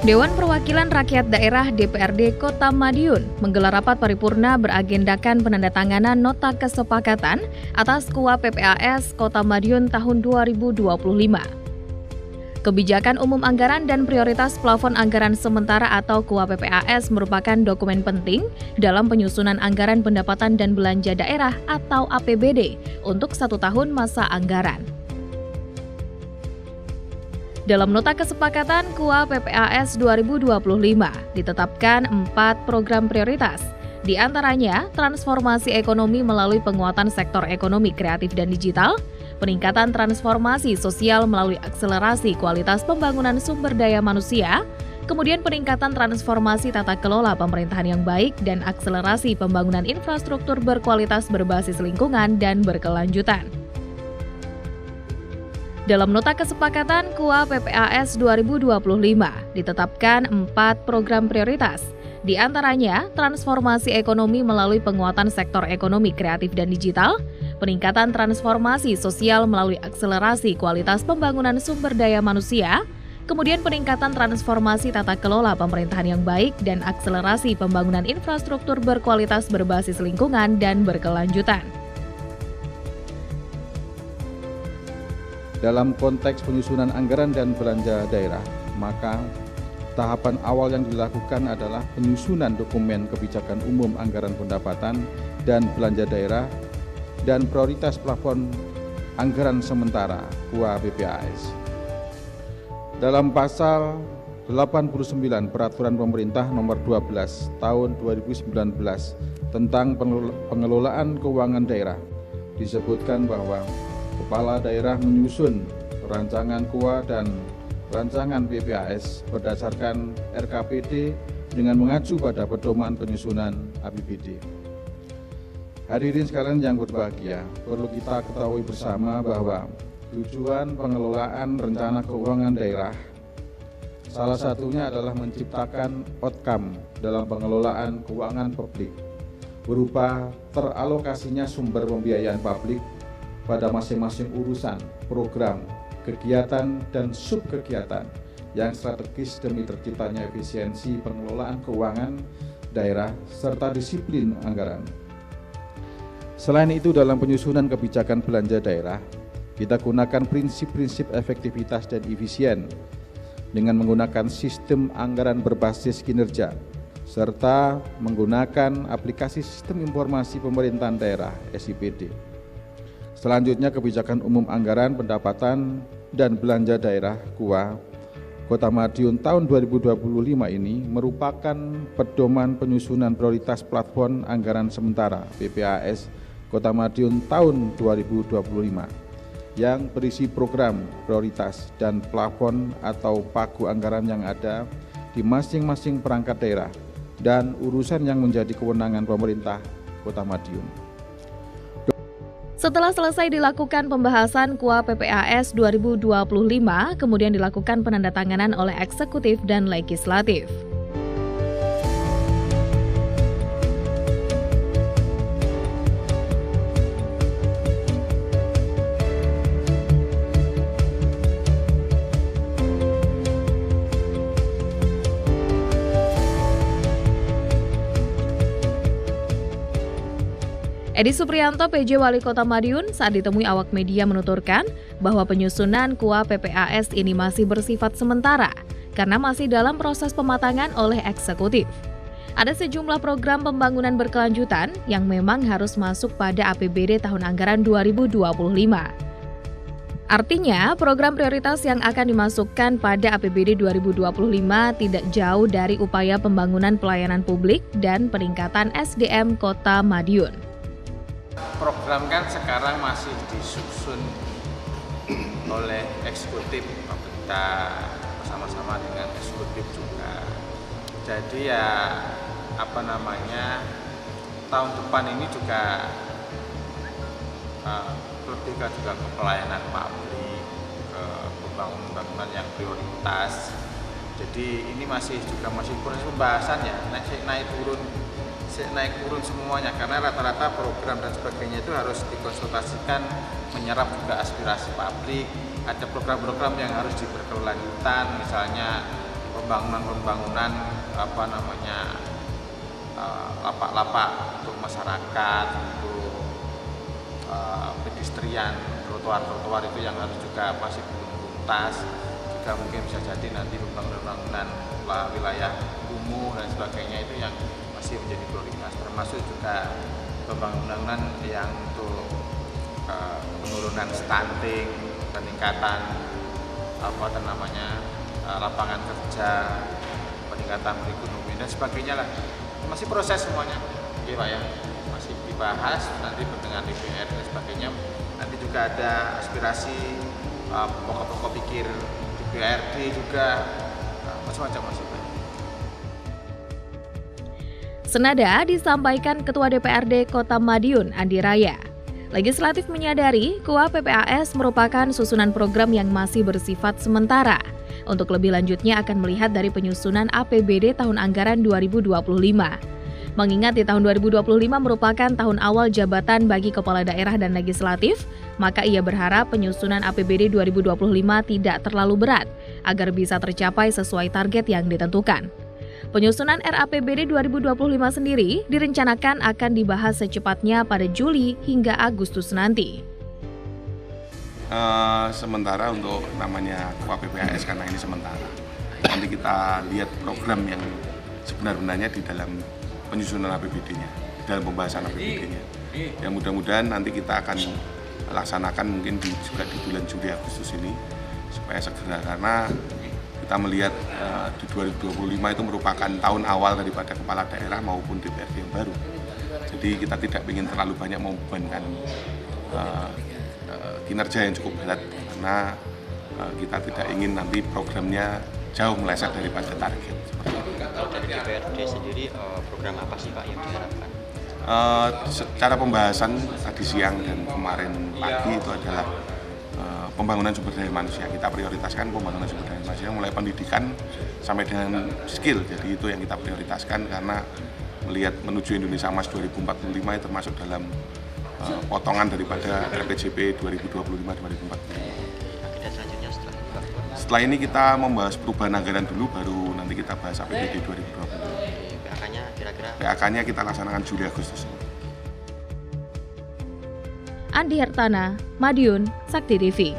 Dewan Perwakilan Rakyat Daerah DPRD Kota Madiun menggelar rapat paripurna beragendakan penandatanganan nota kesepakatan atas KUA PPAS Kota Madiun tahun 2025. Kebijakan Umum Anggaran dan Prioritas Plafon Anggaran Sementara atau KUA PPAS merupakan dokumen penting dalam penyusunan anggaran pendapatan dan belanja daerah atau APBD untuk 1 tahun masa anggaran. Dalam nota kesepakatan KUA PPAS 2025 ditetapkan 4 program prioritas, di antaranya transformasi ekonomi melalui penguatan sektor ekonomi kreatif dan digital, peningkatan transformasi sosial melalui akselerasi kualitas pembangunan sumber daya manusia, kemudian peningkatan transformasi tata kelola pemerintahan yang baik dan akselerasi pembangunan infrastruktur berkualitas berbasis lingkungan dan berkelanjutan. Dalam nota kesepakatan KUA PPAS 2025 ditetapkan 4 program prioritas, di antaranya transformasi ekonomi melalui penguatan sektor ekonomi kreatif dan digital, peningkatan transformasi sosial melalui akselerasi kualitas pembangunan sumber daya manusia, kemudian peningkatan transformasi tata kelola pemerintahan yang baik dan akselerasi pembangunan infrastruktur berkualitas berbasis lingkungan dan berkelanjutan. Dalam konteks penyusunan anggaran dan belanja daerah, maka tahapan awal yang dilakukan adalah penyusunan dokumen kebijakan umum anggaran pendapatan dan belanja daerah dan prioritas plafon anggaran sementara KUA PPAS. Dalam pasal 89 Peraturan Pemerintah Nomor 12 Tahun 2019 tentang pengelolaan keuangan daerah disebutkan bahwa Kepala Daerah menyusun rancangan KUA dan rancangan PPAS berdasarkan RKPD dengan mengacu pada pedoman penyusunan APBD. Hadirin sekalian yang berbahagia, perlu kita ketahui bersama bahwa tujuan pengelolaan rencana keuangan daerah salah satunya adalah menciptakan outcome dalam pengelolaan keuangan publik berupa teralokasinya sumber pembiayaan publik pada masing-masing urusan, program, kegiatan, dan subkegiatan yang strategis demi terciptanya efisiensi pengelolaan keuangan daerah serta disiplin anggaran. Selain itu, dalam penyusunan kebijakan belanja daerah, kita gunakan prinsip-prinsip efektivitas dan efisien dengan menggunakan sistem anggaran berbasis kinerja serta menggunakan aplikasi sistem informasi pemerintahan daerah (SIPD). Selanjutnya, kebijakan umum anggaran pendapatan dan belanja daerah KUA Kota Madiun tahun 2025 ini merupakan pedoman penyusunan prioritas plafon anggaran sementara PPAS Kota Madiun tahun 2025 yang berisi program prioritas dan plafon atau pagu anggaran yang ada di masing-masing perangkat daerah dan urusan yang menjadi kewenangan pemerintah Kota Madiun. Setelah selesai dilakukan pembahasan KUA PPAS 2025, kemudian dilakukan penandatanganan oleh eksekutif dan legislatif. Edi Supriyanto, PJ Wali Kota Madiun, saat ditemui awak media menuturkan bahwa penyusunan KUA PPAS ini masih bersifat sementara karena masih dalam proses pematangan oleh eksekutif. Ada sejumlah program pembangunan berkelanjutan yang memang harus masuk pada APBD tahun anggaran 2025. Artinya, program prioritas yang akan dimasukkan pada APBD 2025 tidak jauh dari upaya pembangunan pelayanan publik dan peningkatan SDM Kota Madiun. Program kan sekarang masih disusun oleh eksekutif pemerintah bersama-sama dengan eksekutif juga. Jadi tahun depan ini juga lebih ke pelayanan publik, ke pembangunan yang prioritas. Jadi ini masih proses pembahasan ya, naik turun semuanya, karena rata-rata program dan sebagainya itu harus dikonsultasikan, menyerap juga aspirasi publik. Ada program-program yang harus diberkelanjutan, misalnya pembangunan lapak-lapak untuk masyarakat, untuk pedestrian, trotoar itu yang harus juga masih belum tuntas. Juga mungkin bisa jadi nanti pembangunan wilayah kumuh dan sebagainya itu yang masih menjadi prioritas, termasuk juga pembangunan yang untuk penurunan stunting, peningkatan lapangan kerja, peningkatan perekonomian dan sebagainya lah. Masih proses semuanya, oke Pak ya, masih dibahas nanti dengan DPR dan sebagainya. Nanti juga ada aspirasi pokok-pokok pikir DPRD juga, macam-macam masih Pak. Senada disampaikan Ketua DPRD Kota Madiun, Andi Raya. Legislatif menyadari KUA PPAS merupakan susunan program yang masih bersifat sementara. Untuk lebih lanjutnya akan melihat dari penyusunan APBD tahun anggaran 2025. Mengingat di tahun 2025 merupakan tahun awal jabatan bagi kepala daerah dan legislatif, maka ia berharap penyusunan APBD 2025 tidak terlalu berat agar bisa tercapai sesuai target yang ditentukan. Penyusunan RAPBD 2025 sendiri direncanakan akan dibahas secepatnya pada Juli hingga Agustus nanti. Sementara untuk namanya KUA PPAS karena ini sementara. Nanti kita lihat program yang sebenarnya di dalam penyusunan APBD-nya, di dalam pembahasan APBD-nya. Yang mudah-mudahan nanti kita akan laksanakan mungkin juga di bulan Juli Agustus ini supaya segera, karena kita melihat di 2025 itu merupakan tahun awal daripada kepala daerah maupun DPRD yang baru. Jadi kita tidak ingin terlalu banyak membebankan kinerja yang cukup berat, karena kita tidak ingin nanti programnya jauh meleset daripada target. Kalau dari DPRD sendiri, program apa sih Pak yang diharapkan? Secara pembahasan tadi siang dan kemarin pagi itu adalah pembangunan sumber daya manusia. Kita prioritaskan pembangunan sumber daya manusia mulai pendidikan sampai dengan skill. Jadi itu yang kita prioritaskan karena melihat menuju Indonesia Emas 2045 itu termasuk dalam potongan daripada RPJP 2025-2045. Agenda selanjutnya setelah ini Pak? Setelah ini kita membahas perubahan anggaran dulu, baru nanti kita bahas APBD 2020. PAK-nya kira-kira? PAK-nya kita laksanakan Juli Agustus. Andi Hertana, Madiun, Sakti TV.